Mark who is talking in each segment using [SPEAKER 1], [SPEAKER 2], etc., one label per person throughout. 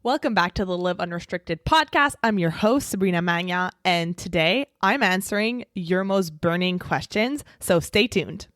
[SPEAKER 1] Welcome back to the Live Unrestricted podcast. I'm your host, Sabrina Magna, and today I'm answering your most burning questions, so stay tuned.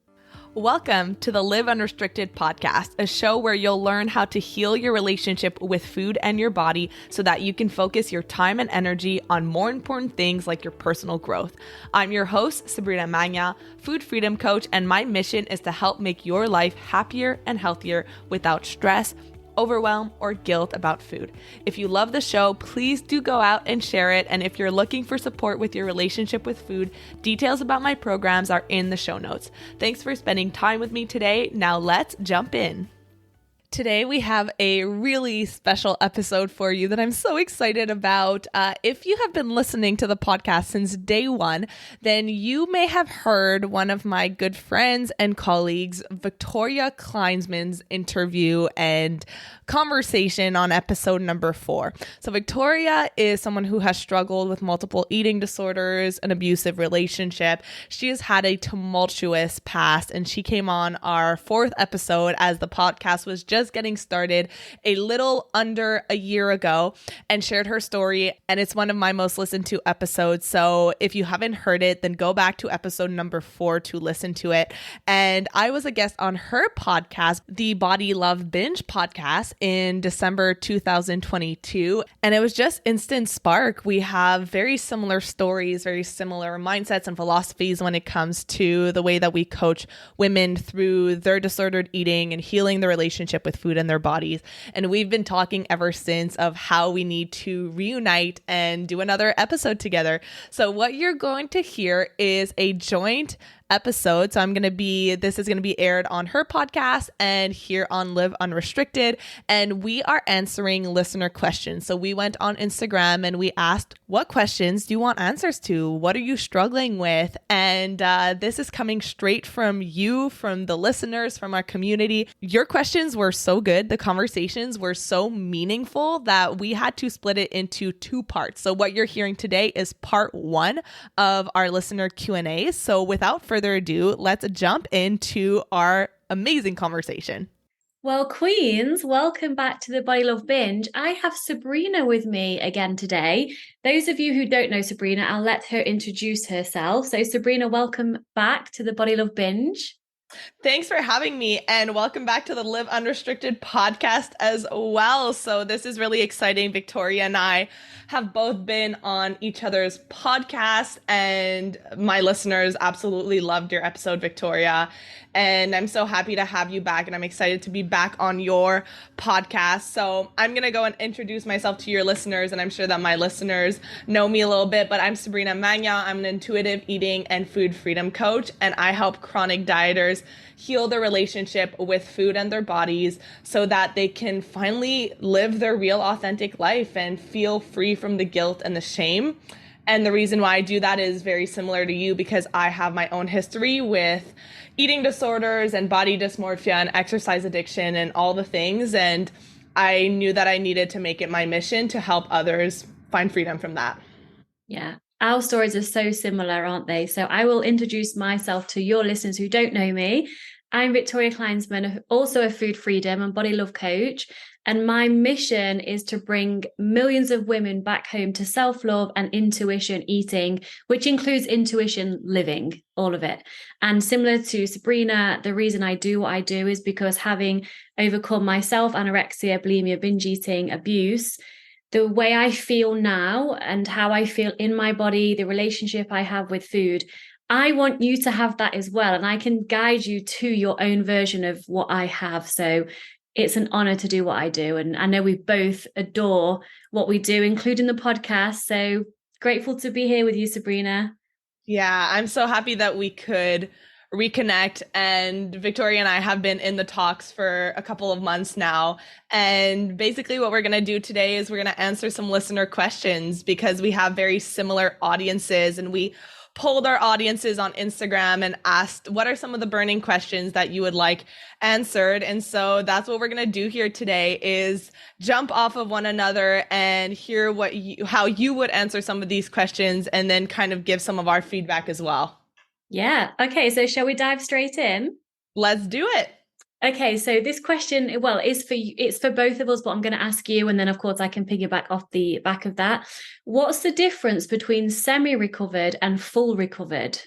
[SPEAKER 1] Welcome to the Live Unrestricted podcast, a show where you'll learn how to heal your relationship with food and your body so that you can focus your time and energy on more important things like your personal growth. I'm your host, Sabrina Magna, food freedom coach, and my mission is to help make your life happier and healthier without stress, overwhelm, or guilt about food. If you love the show, please do go out and share it. And if you're looking for support with your relationship with food, details about my programs are in the show notes. Thanks for spending time with me today. Now let's jump in. Today we have a really special episode for you that I'm so excited about. If you have been listening to the podcast since day one, then you may have heard one of my good friends and colleagues, Victoria Kleinsman's interview and conversation on episode number 4. So Victoria is someone who has struggled with multiple eating disorders, an abusive relationship. She has had a tumultuous past, and she came on our 4th episode as the podcast was just getting started a little under a year ago and shared her story. And it's one of my most listened to episodes. So if you haven't heard it, then go back to episode number 4 to listen to it. And I was a guest on her podcast, the Body Love Binge podcast, in December 2022. And it was just instant spark. We have very similar stories, very similar mindsets and philosophies when it comes to the way that we coach women through their disordered eating and healing the relationship with food in their bodies. And we've been talking ever since of how we need to reunite and do another episode together. So what you're going to hear is a joint episode. So this is going to be aired on her podcast and here on Live Unrestricted. And we are answering listener questions. So we went on Instagram and we asked, what questions do you want answers to? What are you struggling with? And this is coming straight from you, from the listeners, from our community. Your questions were so good. The conversations were so meaningful that we had to split it into 2 parts. So what you're hearing today is part 1 of our listener Q&A. So without further ado, let's jump into our amazing conversation.
[SPEAKER 2] Well, Queens, welcome back to the Body Love Binge. I have Sabrina with me again today. Those of you who don't know Sabrina, I'll let her introduce herself. So Sabrina, welcome back to the Body Love Binge.
[SPEAKER 1] Thanks for having me, and welcome back to the Live Unrestricted podcast as well. So this is really exciting. Victoria and I have both been on each other's podcast, and my listeners absolutely loved your episode, Victoria. And I'm so happy to have you back, and I'm excited to be back on your podcast. So I'm going to go and introduce myself to your listeners, and I'm sure that my listeners know me a little bit, but I'm Sabrina Magna. I'm an intuitive eating and food freedom coach, and I help chronic dieters heal their relationship with food and their bodies so that they can finally live their real authentic life and feel free from the guilt and the shame. And the reason why I do that is very similar to you, because I have my own history with eating disorders and body dysmorphia and exercise addiction and all the things. And I knew that I needed to make it my mission to help others find freedom from that.
[SPEAKER 2] Yeah. Our stories are so similar, aren't they? So I will introduce myself to your listeners who don't know me. I'm Victoria Kleinsman, also a food freedom and body love coach. And my mission is to bring millions of women back home to self-love and intuition eating, which includes intuition living, all of it. And similar to Sabrina, the reason I do what I do is because having overcome myself, anorexia, bulimia, binge eating, abuse, the way I feel now and how I feel in my body, the relationship I have with food, I want you to have that as well. And I can guide you to your own version of what I have. So it's an honor to do what I do. And I know we both adore what we do, including the podcast. So grateful to be here with you, Sabrina.
[SPEAKER 1] Yeah, I'm so happy that we could reconnect. And Victoria and I have been in the talks for a couple of months now. And basically what we're going to do today is we're going to answer some listener questions because we have very similar audiences, and we polled our audiences on Instagram and asked, what are some of the burning questions that you would like answered? And so that's what we're going to do here today, is jump off of one another and hear how you would answer some of these questions, and then kind of give some of our feedback as well.
[SPEAKER 2] Yeah. Okay. So shall we dive straight in?
[SPEAKER 1] Let's do it.
[SPEAKER 2] Okay, so this question, well, is for you, it's for both of us, but I'm going to ask you, and then of course I can piggyback off the back of that. What's the difference between semi-recovered and full recovered?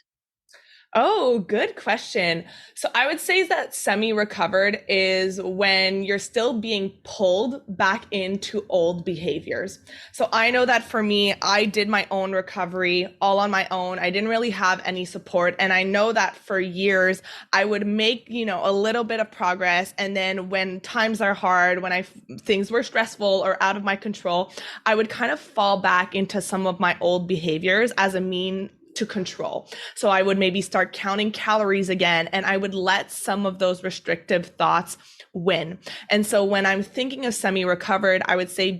[SPEAKER 1] Oh, good question. So I would say that semi-recovered is when you're still being pulled back into old behaviors. So I know that for me, I did my own recovery all on my own. I didn't really have any support. And I know that for years, I would make, a little bit of progress. And then when times are hard, when things were stressful or out of my control, I would kind of fall back into some of my old behaviors as a mean to control. So I would maybe start counting calories again, and I would let some of those restrictive thoughts win. And so when I'm thinking of semi-recovered, I would say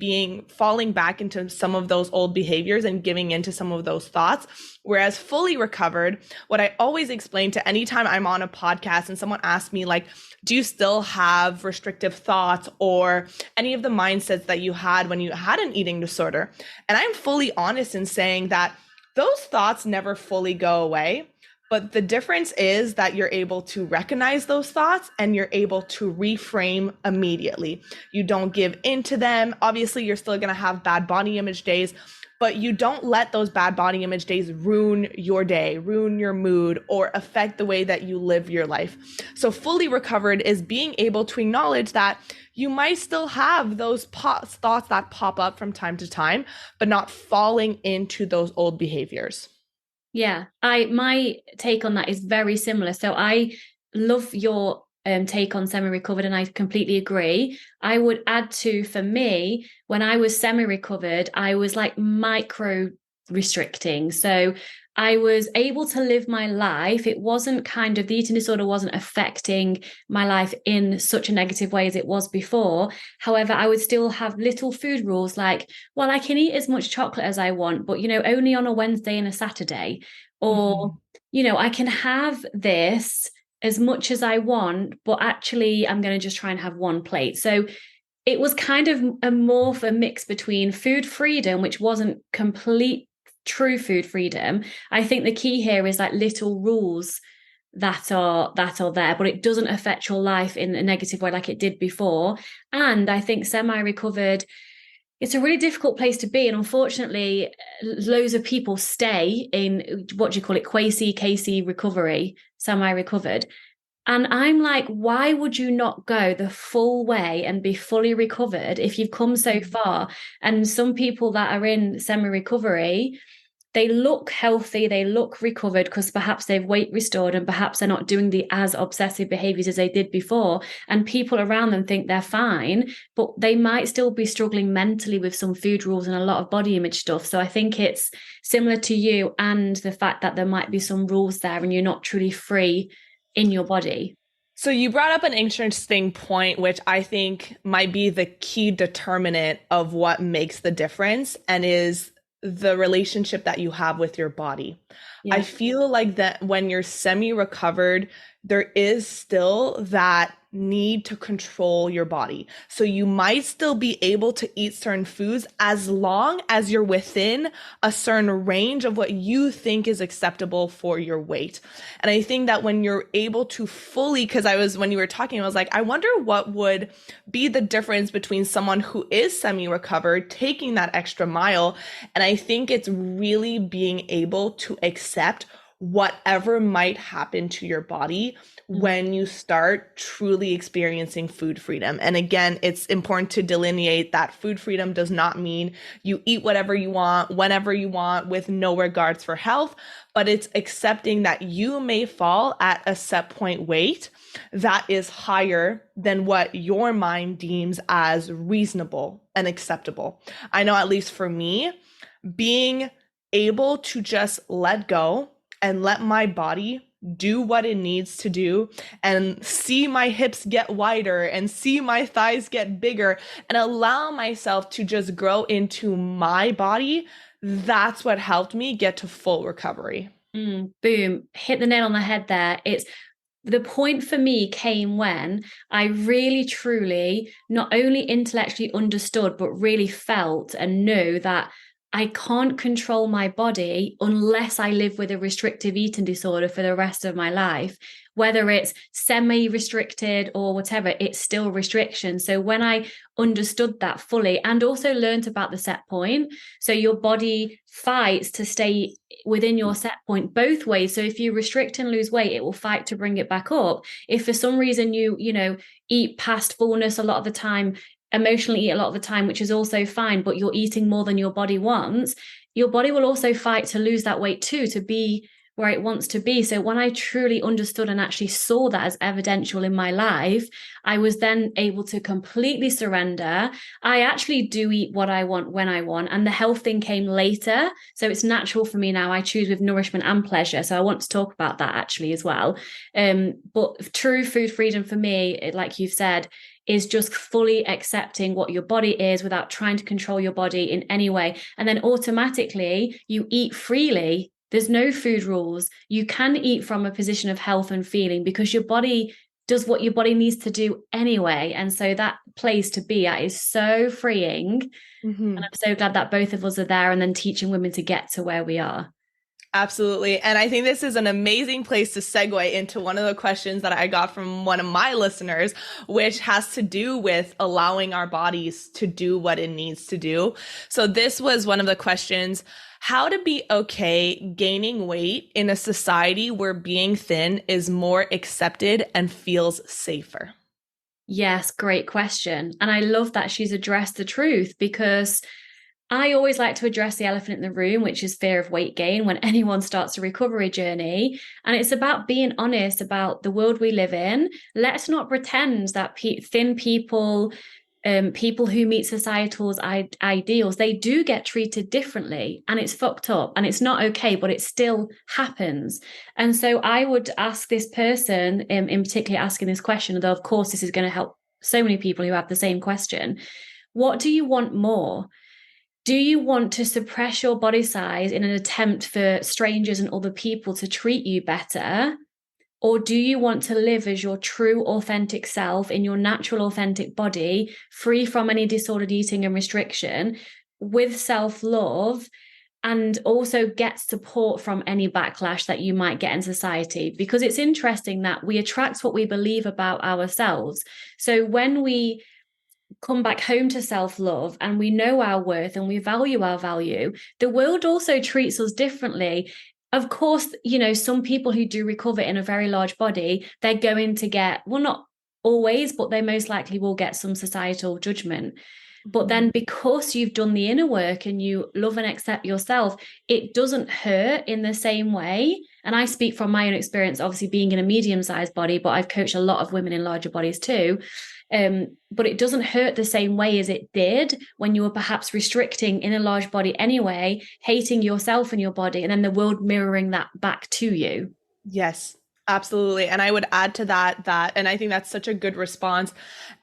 [SPEAKER 1] falling back into some of those old behaviors and giving into some of those thoughts. Whereas fully recovered, what I always explain to anytime I'm on a podcast and someone asks me like, do you still have restrictive thoughts or any of the mindsets that you had when you had an eating disorder? And I'm fully honest in saying that those thoughts never fully go away, but the difference is that you're able to recognize those thoughts and you're able to reframe immediately. You don't give into them. Obviously, you're still going to have bad body image days, but you don't let those bad body image days ruin your day, ruin your mood, or affect the way that you live your life. So fully recovered is being able to acknowledge that you might still have those thoughts that pop up from time to time, but not falling into those old behaviors.
[SPEAKER 2] Yeah, my take on that is very similar. So I love your take on semi-recovered, and I completely agree. I would add to, for me, when I was semi-recovered, I was like micro restricting. So I was able to live my life. It wasn't kind of, the eating disorder wasn't affecting my life in such a negative way as it was before. However, I would still have little food rules like, well, I can eat as much chocolate as I want, but, only on a Wednesday and a Saturday. Or,
[SPEAKER 1] Mhm.
[SPEAKER 2] I can have this as much as I want, but actually I'm going to just try and have one plate. So it was kind of a mix between food freedom, which wasn't complete true food freedom. I think the key here is like little rules that are there, but it doesn't affect your life in a negative way like it did before. And I think semi-recovered, it's a really difficult place to be. And unfortunately, loads of people stay in, what do you call it, quasi-Casey recovery, semi-recovered. And I'm like, why would you not go the full way and be fully recovered if you've come so far? And some people that are in semi-recovery, they look healthy, they look recovered because perhaps they've weight restored and perhaps they're not doing the as obsessive behaviors as they did before. And people around them think they're fine, but they might still be struggling mentally with some food rules and a lot of body image stuff. So I think it's similar to you and the fact that there might be some rules there and you're not truly free in your body.
[SPEAKER 1] So you brought up an interesting point, which I think might be the key determinant of what makes the difference and is the relationship that you have with your body. I
[SPEAKER 2] Yeah.
[SPEAKER 1] feel like that when you're semi-recovered, there is still that need to control your body. So you might still be able to eat certain foods as long as you're within a certain range of what you think is acceptable for your weight. And I think that when you're able to fully, when you were talking, I was like, I wonder what would be the difference between someone who is semi-recovered taking that extra mile. And I think it's really being able to accept whatever might happen to your body when you start truly experiencing food freedom. And again, it's important to delineate that food freedom does not mean you eat whatever you want, whenever you want, with no regards for health, but it's accepting that you may fall at a set point weight that is higher than what your mind deems as reasonable and acceptable. I know, at least for me, being able to just let go and let my body do what it needs to do and see my hips get wider and see my thighs get bigger and allow myself to just grow into my body, that's what helped me get to full recovery.
[SPEAKER 2] Boom, hit the nail on the head there. It's the point for me came when I really truly not only intellectually understood but really felt and knew that I can't control my body unless I live with a restrictive eating disorder for the rest of my life. Whether it's semi-restricted or whatever, it's still restriction. So when I understood that fully and also learned about the set point, so your body fights to stay within your set point both ways. So if you restrict and lose weight, it will fight to bring it back up. If for some reason you eat past fullness a lot of the time, emotionally eat a lot of the time, which is also fine, but you're eating more than your body wants, your body will also fight to lose that weight too, to be where it wants to be. So when I truly understood and actually saw that as evidential in my life, I was then able to completely surrender. I actually do eat what I want when I want, and the health thing came later. So it's natural for me now. I choose with nourishment and pleasure. So I want to talk about that actually as well. But true food freedom for me, like you've said, is just fully accepting what your body is without trying to control your body in any way. And then automatically you eat freely. There's no food rules. You can eat from a position of health and feeling because your body does what your body needs to do anyway. And so that place to be at is so freeing.
[SPEAKER 1] Mm-hmm.
[SPEAKER 2] And I'm so glad that both of us are there and then teaching women to get to where we are.
[SPEAKER 1] Absolutely. And I think this is an amazing place to segue into one of the questions that I got from one of my listeners, which has to do with allowing our bodies to do what it needs to do. So this was one of the questions: how to be okay gaining weight in a society where being thin is more accepted and feels safer.
[SPEAKER 2] Yes, great question. And I love that she's addressed the truth, because I always like to address the elephant in the room, which is fear of weight gain when anyone starts a recovery journey. And it's about being honest about the world we live in. Let's not pretend that thin people, people who meet societal's ideals, they do get treated differently, and it's fucked up and it's not okay, but it still happens. And so I would ask this person, in particular asking this question, although of course this is going to help so many people who have the same question: what do you want more? Do you want to suppress your body size in an attempt for strangers and other people to treat you better? Or do you want to live as your true, authentic self in your natural, authentic body, free from any disordered eating and restriction, with self-love, and also get support from any backlash that you might get in society? Because it's interesting that we attract what we believe about ourselves. So when we come back home to self-love and we know our worth and we value our value, the world also treats us differently. Of course, some people who do recover in a very large body, they're going to get, well, not always, but they most likely will get some societal judgment. But then because you've done the inner work and you love and accept yourself, it doesn't hurt in the same way. And I speak from my own experience, obviously being in a medium-sized body, but I've coached a lot of women in larger bodies too. But it doesn't hurt the same way as it did when you were perhaps restricting in a large body anyway, hating yourself and your body, and then the world mirroring that back to you.
[SPEAKER 1] Yes, absolutely. And I would add to that, and I think that's such a good response.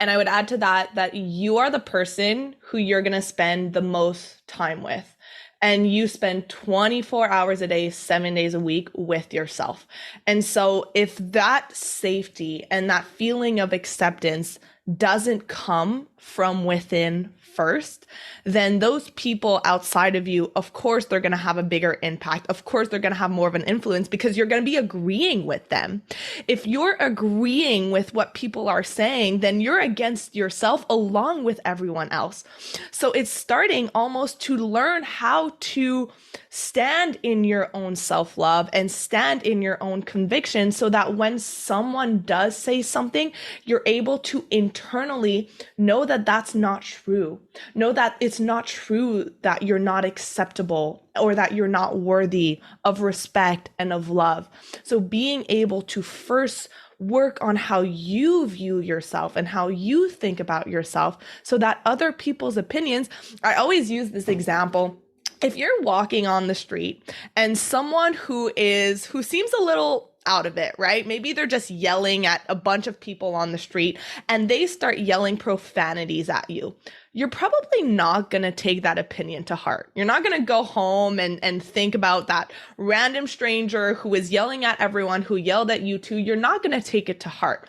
[SPEAKER 1] And I would add to that you are the person who you're going to spend the most time with. And you spend 24 hours a day, 7 days a week with yourself. And so if that safety and that feeling of acceptance doesn't come from within first, then those people outside of you, of course, they're going to have a bigger impact. Of course, they're going to have more of an influence because you're going to be agreeing with them. If you're agreeing with what people are saying, then you're against yourself along with everyone else. So it's starting almost to learn how to stand in your own self-love and stand in your own conviction, so that when someone does say something, you're able to internally know that that's not true. Know that it's not true that you're not acceptable or that you're not worthy of respect and of love. So being able to first work on how you view yourself and how you think about yourself, so that other people's opinions, I always use this example. If you're walking on the street and someone who seems a little out of it, right? Maybe they're just yelling at a bunch of people on the street and they start yelling profanities at you. You're probably not going to take that opinion to heart. You're not going to go home and think about that random stranger who is yelling at everyone who yelled at you too. You're not going to take it to heart.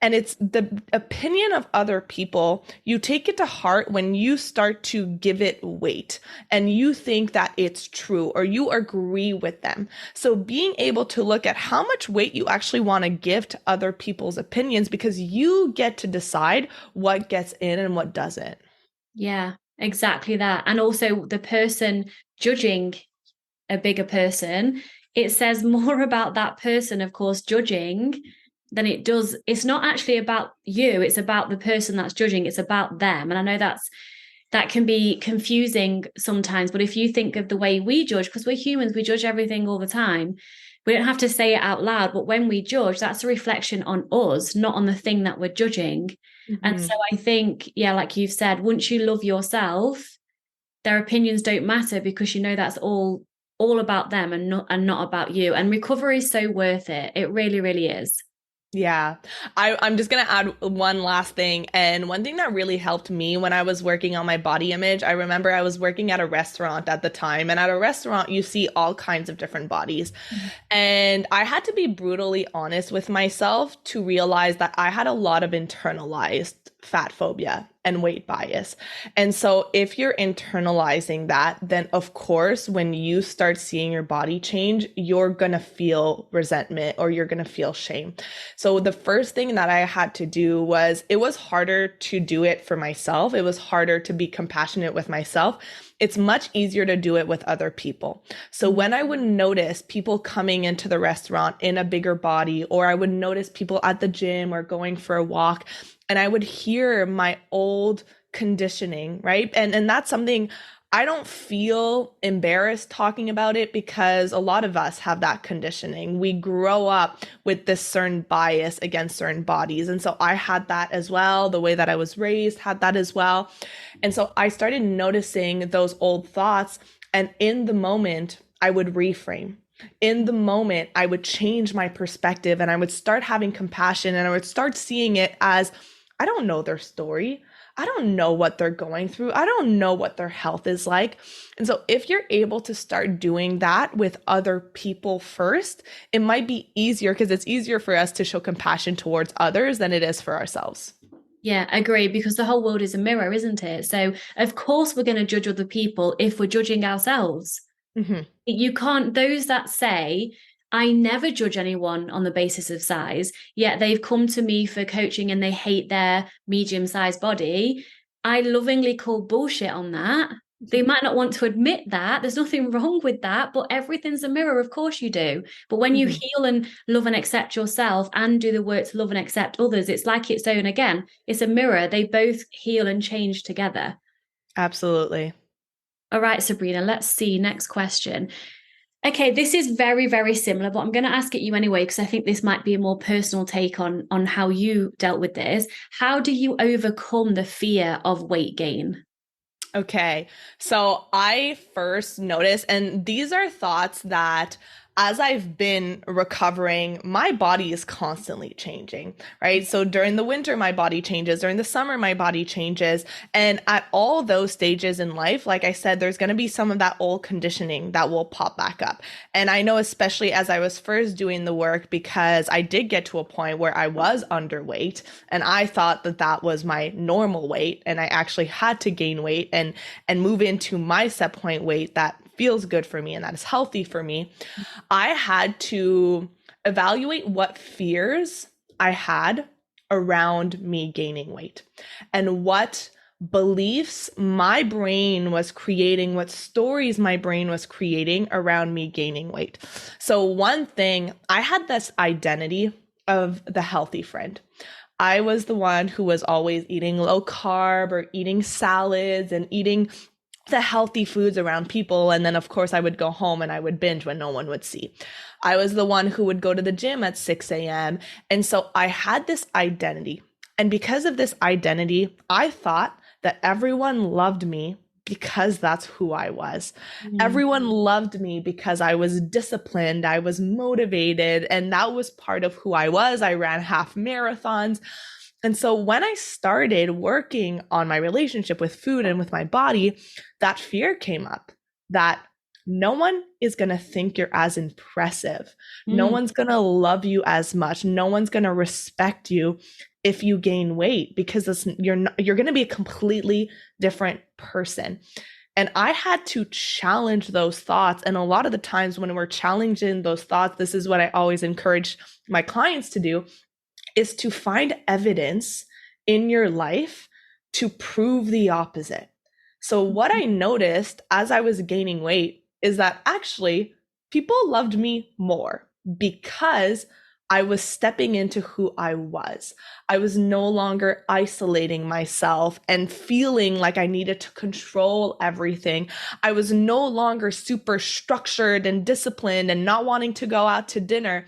[SPEAKER 1] And it's the opinion of other people. You take it to heart when you start to give it weight and you think that it's true or you agree with them. So being able to look at how much weight you actually want to give to other people's opinions, because you get to decide what gets in and what doesn't.
[SPEAKER 2] Yeah, exactly that. And also the person judging a bigger person, it says more about that person, of course, judging than it does. It's not actually about you, it's about the person that's judging, it's about them. And I know that can be confusing sometimes, but if you think of the way we judge, because we're humans, we judge everything all the time. We don't have to say it out loud, but when we judge, that's a reflection on us, not on the thing that we're judging. And so I think, yeah, like you've said, once you love yourself, their opinions don't matter because you know that's all about them and not about you. And recovery is so worth it. It really, really is.
[SPEAKER 1] Yeah, I'm just going to add one last thing. And one thing that really helped me when I was working on my body image, I remember I was working at a restaurant at the time. And at a restaurant, you see all kinds of different bodies. And I had to be brutally honest with myself to realize that I had a lot of internalized fat phobia and weight bias. And so if you're internalizing that, then of course, when you start seeing your body change, you're going to feel resentment or you're going to feel shame. So the first thing that I had to do was, it was harder to do it for myself. It was harder to be compassionate with myself. It's much easier to do it with other people. So when I would notice people coming into the restaurant in a bigger body, or I would notice people at the gym or going for a walk, and I would hear my old conditioning, right? And that's something I don't feel embarrassed talking about it, because a lot of us have that conditioning. We grow up with this certain bias against certain bodies. And so I had that as well. The way that I was raised had that as well. And so I started noticing those old thoughts. And in the moment, I would reframe. In the moment, I would change my perspective and I would start having compassion, and I would start seeing it as, I don't know their story. I don't know what they're going through. I don't know what their health is like. And so if you're able to start doing that with other people first, it might be easier, because it's easier for us to show compassion towards others than it is for ourselves.
[SPEAKER 2] Yeah, agree, because the whole world is a mirror, isn't it? So of course we're going to judge other people if we're judging ourselves.
[SPEAKER 1] Mm-hmm.
[SPEAKER 2] You can't, those that say, I never judge anyone on the basis of size, yet they've come to me for coaching and they hate their medium-sized body. I lovingly call bullshit on that. They might not want to admit that. There's nothing wrong with that, but everything's a mirror. Of course you do. But when you heal and love and accept yourself and do the work to love and accept others, it's like its own again. It's a mirror. They both heal and change together.
[SPEAKER 1] Absolutely.
[SPEAKER 2] All right, Sabrina, let's see. Next question. Okay, this is very, very similar, but I'm going to ask it you anyway, because I think this might be a more personal take on how you dealt with this. How do you overcome the fear of weight gain?
[SPEAKER 1] Okay. So I first noticed, and these are thoughts that as I've been recovering, my body is constantly changing, right? So during the winter, my body changes. During the summer, my body changes. And at all those stages in life, like I said, there's going to be some of that old conditioning that will pop back up. And I know, especially as I was first doing the work, because I did get to a point where I was underweight and I thought that that was my normal weight. And I actually had to gain weight and move into my set point weight that feels good for me and that is healthy for me. I had to evaluate what fears I had around me gaining weight and what beliefs my brain was creating, what stories my brain was creating around me gaining weight. So one thing, I had this identity of the healthy friend. I was the one who was always eating low carb or eating salads and eating the healthy foods around people. And then of course I would go home and I would binge when no one would see. I was the one who would go to the gym at 6 a.m. And so I had this identity. And because of this identity, I thought that everyone loved me because that's who I was. Everyone loved me because I was disciplined, I was motivated, and that was part of who I was. I ran half marathons. And so when I started working on my relationship with food and with my body, that fear came up that no one is going to think you're as impressive. No one's going to love you as much. No one's going to respect you if you gain weight, because you're going to be a completely different person. And I had to challenge those thoughts. And a lot of the times when we're challenging those thoughts, this is what I always encourage my clients to do, is to find evidence in your life to prove the opposite. So what I noticed as I was gaining weight is that actually people loved me more because I was stepping into who I was. I was no longer isolating myself and feeling like I needed to control everything. I was no longer super structured and disciplined and not wanting to go out to dinner.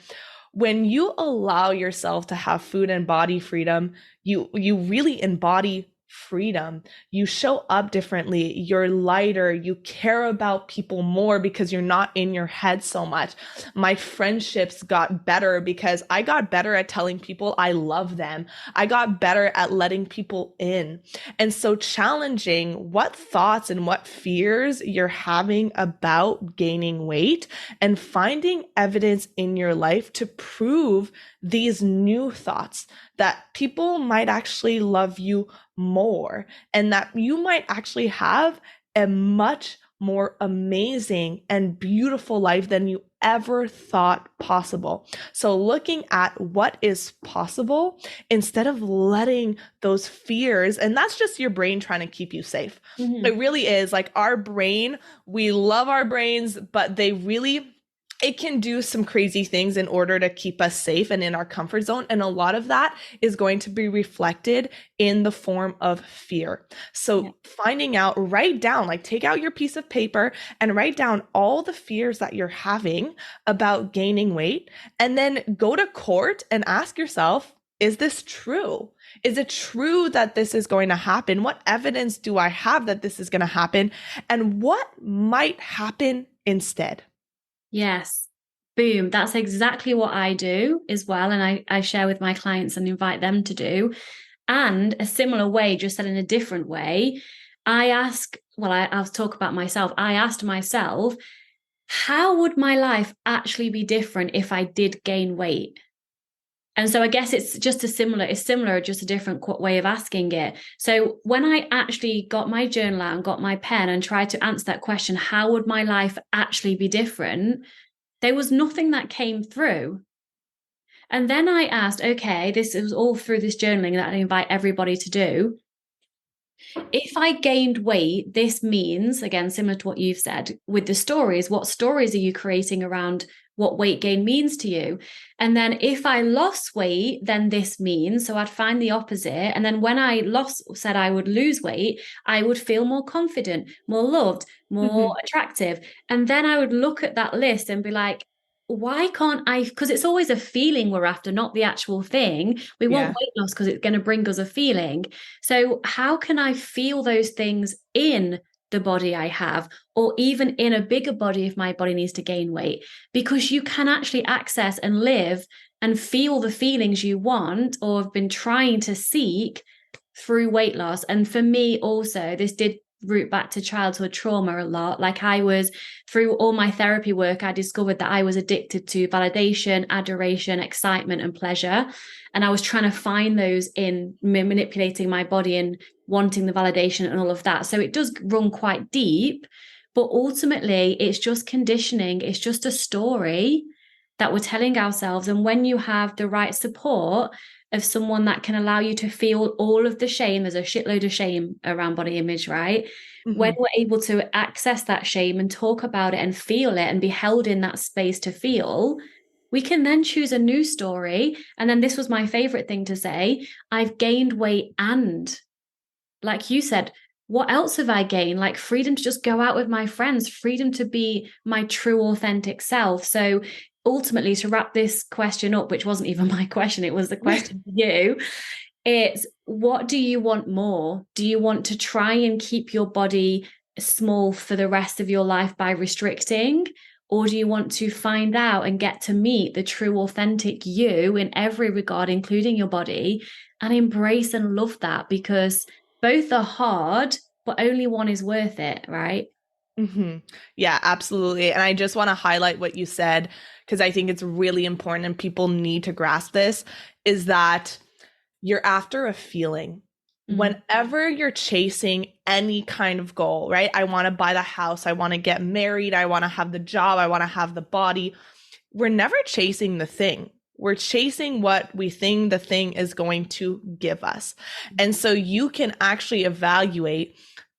[SPEAKER 1] When you allow yourself to have food and body freedom, you really embody freedom. You show up differently. You're lighter. You care about people more because you're not in your head so much. My friendships got better because I got better at telling people I love them. I got better at letting people in. And so challenging what thoughts and what fears you're having about gaining weight and finding evidence in your life to prove these new thoughts that people might actually love you more and that you might actually have a much more amazing and beautiful life than you ever thought possible. So looking at what is possible instead of letting those fears, and that's just your brain trying to keep you safe. Mm-hmm. It really is like our brain, we love our brains, but it can do some crazy things in order to keep us safe and in our comfort zone. And a lot of that is going to be reflected in the form of fear. So finding out, write down, like take out your piece of paper and write down all the fears that you're having about gaining weight, and then go to court and ask yourself, is this true? Is it true that this is going to happen? What evidence do I have that this is going to happen? And what might happen instead?
[SPEAKER 2] Yes. Boom. That's exactly what I do as well. And I share with my clients and invite them to do. And a similar way, just said in a different way, I'll talk about myself. I asked myself, how would my life actually be different if I did gain weight? And so I guess it's similar, just a different way of asking it. So when I actually got my journal out and got my pen and tried to answer that question, how would my life actually be different? There was nothing that came through. And then I asked, okay, this was all through this journaling that I invite everybody to do. If I gained weight, this means, again, similar to what you've said with the stories, what stories are you creating around what weight gain means to you? And then if I lost weight, then this means, so I'd find the opposite. And then when I said I would lose weight, I would feel more confident, more loved, more attractive. And then I would look at that list and be like, why can't I? Because it's always a feeling we're after, not the actual thing. We want weight loss because it's going to bring us a feeling. So how can I feel those things in the body I have, or even in a bigger body if my body needs to gain weight? Because you can actually access and live and feel the feelings you want or have been trying to seek through weight loss. And for me also, this did root back to childhood trauma a lot. Like through all my therapy work, I discovered that I was addicted to validation, adoration, excitement, and pleasure. And I was trying to find those in manipulating my body and wanting the validation and all of that. So it does run quite deep, but ultimately it's just conditioning. It's just a story that we're telling ourselves. And when you have the right support of someone that can allow you to feel all of the shame, there's a shitload of shame around body image, right? When we're able to access that shame and talk about it and feel it and be held in that space to feel, we can then choose a new story. And then this was my favorite thing to say, I've gained weight, and like you said, what else have I gained? Like freedom to just go out with my friends, freedom to be my true authentic self. So ultimately, to wrap this question up, which wasn't even my question, it was the question for you, it's what do you want more? Do you want to try and keep your body small for the rest of your life by restricting? Or do you want to find out and get to meet the true authentic you in every regard, including your body, and embrace and love that? Because both are hard, but only one is worth it, right?
[SPEAKER 1] Yeah, absolutely. And I just want to highlight what you said, because I think it's really important and people need to grasp this, is that you're after a feeling.
[SPEAKER 2] Mm.
[SPEAKER 1] Whenever you're chasing any kind of goal, right? I want to buy the house. I want to get married. I want to have the job. I want to have the body. We're never chasing the thing. We're chasing what we think the thing is going to give us. And so you can actually evaluate,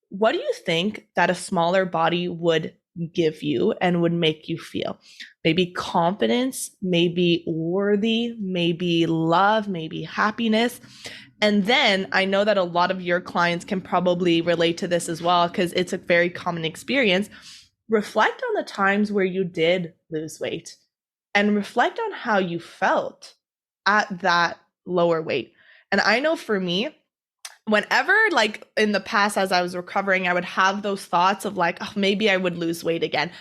[SPEAKER 1] what do you think that a smaller body would give you and would make you feel? Maybe confidence, maybe worthy, maybe love, maybe happiness. And then I know that a lot of your clients can probably relate to this as well, because it's a very common experience. Reflect on the times where you did lose weight and reflect on how you felt at that lower weight. And I know for me, whenever, like in the past, as I was recovering, I would have those thoughts of like, oh, maybe I would lose weight again.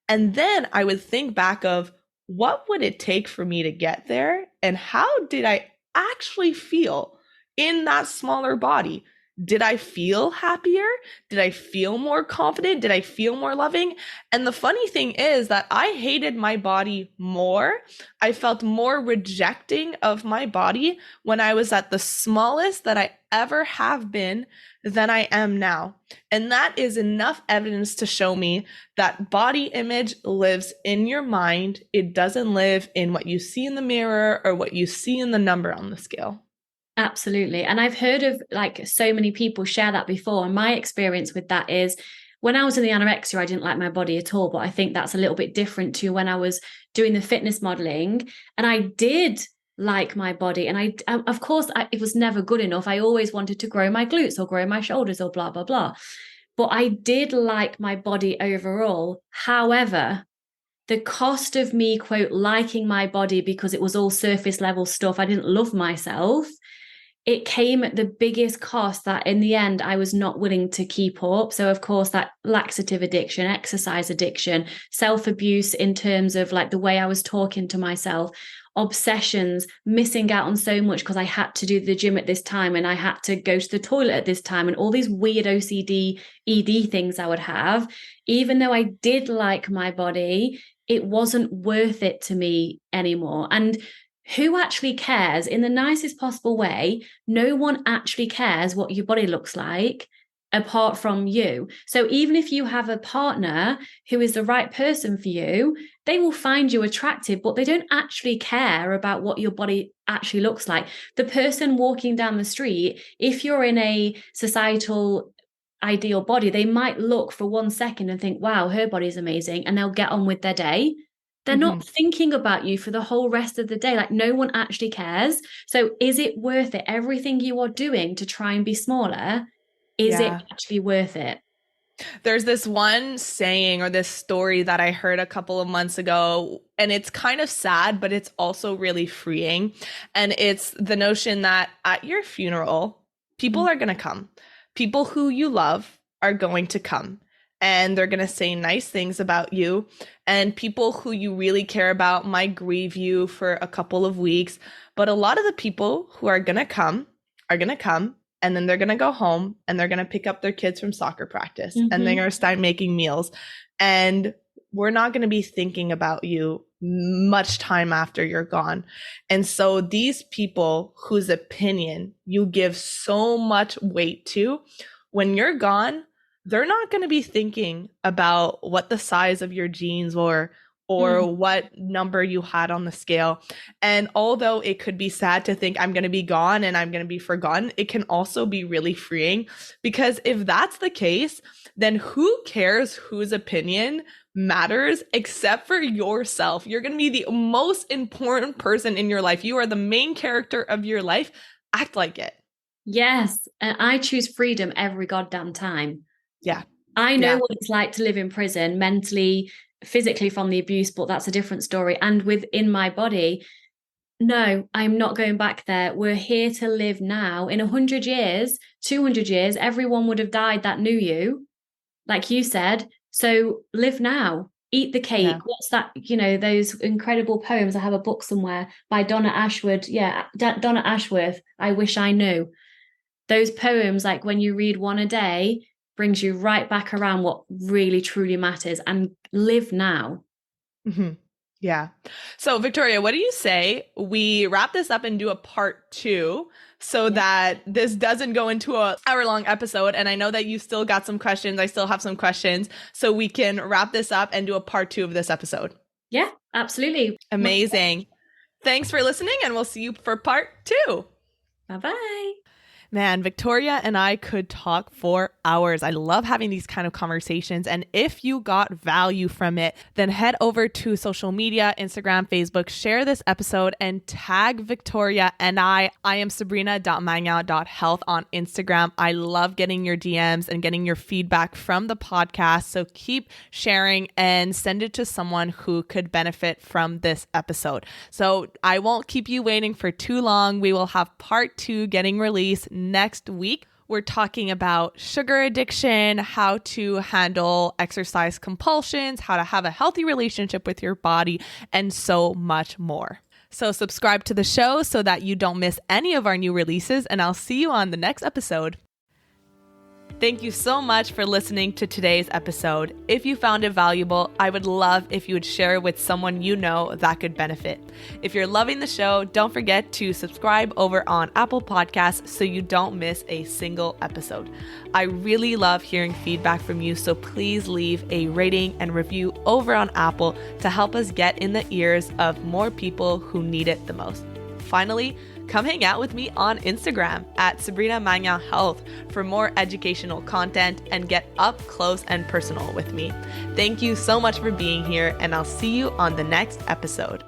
[SPEAKER 1] And then I would think back of, what would it take for me to get there? And how did I actually feel in that smaller body? Did I feel happier? Did I feel more confident? Did I feel more loving? And the funny thing is that I hated my body more. I felt more rejecting of my body when I was at the smallest that I ever have been than I am now. And that is enough evidence to show me that body image lives in your mind. It doesn't live in what you see in the mirror or what you see in the number on the scale.
[SPEAKER 2] Absolutely. And I've heard of like so many people share that before. And my experience with that is, when I was in the anorexia, I didn't like my body at all. But I think that's a little bit different to when I was doing the fitness modeling, and I did like my body. And of course, it was never good enough. I always wanted to grow my glutes or grow my shoulders or blah, blah, blah. But I did like my body overall. However, the cost of me, quote, liking my body because it was all surface level stuff, I didn't love myself, it came at the biggest cost that in the end I was not willing to keep up. So of course, that laxative addiction, exercise addiction, self-abuse in terms of like the way I was talking to myself, obsessions, missing out on so much because I had to do the gym at this time and I had to go to the toilet at this time, and all these weird OCD, ED things I would have. Even though I did like my body, it wasn't worth it to me anymore. And who actually cares? In the nicest possible way, no one actually cares what your body looks like apart from you. So even if you have a partner who is the right person for you, they will find you attractive, but they don't actually care about what your body actually looks like. The person walking down the street, if you're in a societal ideal body, they might look for 1 second and think, wow, her body's amazing, and they'll get on with their day. They're not thinking about you for the whole rest of the day. Like, no one actually cares. So is it worth it? Everything you are doing to try and be smaller, is it actually worth it?
[SPEAKER 1] There's this one saying or this story that I heard a couple of months ago, and it's kind of sad, but it's also really freeing. And it's the notion that at your funeral, people are going to come. People who you love are going to come. And they're going to say nice things about you. And people who you really care about might grieve you for a couple of weeks. But a lot of the people who are going to come are going to come. And then they're going to go home and they're going to pick up their kids from soccer practice. And they're going to start making meals. And we're not going to be thinking about you much time after you're gone. And so these people whose opinion you give so much weight to, when you're gone, they're not going to be thinking about what the size of your jeans were or what number you had on the scale. And although it could be sad to think I'm going to be gone and I'm going to be forgotten, it can also be really freeing, because if that's the case, then who cares whose opinion matters except for yourself? You're going to be the most important person in your life. You are the main character of your life. Act like it.
[SPEAKER 2] Yes. And I choose freedom every goddamn time.
[SPEAKER 1] Yeah.
[SPEAKER 2] I know what it's like to live in prison mentally, physically from the abuse, but that's a different story. And within my body, no, I'm not going back there. We're here to live now. In 100 years, 200 years, everyone would have died that knew you, like you said. So live now, eat the cake.
[SPEAKER 1] Yeah.
[SPEAKER 2] What's that? You know, those incredible poems. I have a book somewhere by Donna Ashwood. Yeah, Donna Ashworth. I wish I knew. Those poems, like when you read one a day, brings you right back around what really truly matters, and live now.
[SPEAKER 1] Yeah. So Victoria, what do you say we wrap this up and do a part 2 so that this doesn't go into an hour-long episode? And I know that you still got some questions. I still have some questions. So we can wrap this up and do a part 2 of this episode.
[SPEAKER 2] Yeah, absolutely.
[SPEAKER 1] Amazing. Thanks for listening, and we'll see you for part 2.
[SPEAKER 2] Bye-bye.
[SPEAKER 1] Man, Victoria and I could talk for hours. I love having these kind of conversations. And if you got value from it, then head over to social media, Instagram, Facebook, share this episode and tag Victoria and I. I am sabrina.magna.health on Instagram. I love getting your DMs and getting your feedback from the podcast. So keep sharing and send it to someone who could benefit from this episode. So I won't keep you waiting for too long. We will have part 2 getting released next week. We're talking about sugar addiction, how to handle exercise compulsions, how to have a healthy relationship with your body, and so much more. So subscribe to the show so that you don't miss any of our new releases, and I'll see you on the next episode. Thank you so much for listening to today's episode. If you found it valuable, I would love if you would share it with someone you know that could benefit. If you're loving the show, don't forget to subscribe over on Apple Podcasts so you don't miss a single episode. I really love hearing feedback from you, so please leave a rating and review over on Apple to help us get in the ears of more people who need it the most. Finally, come hang out with me on Instagram at Sabrina Magna Health for more educational content and get up close and personal with me. Thank you so much for being here, and I'll see you on the next episode.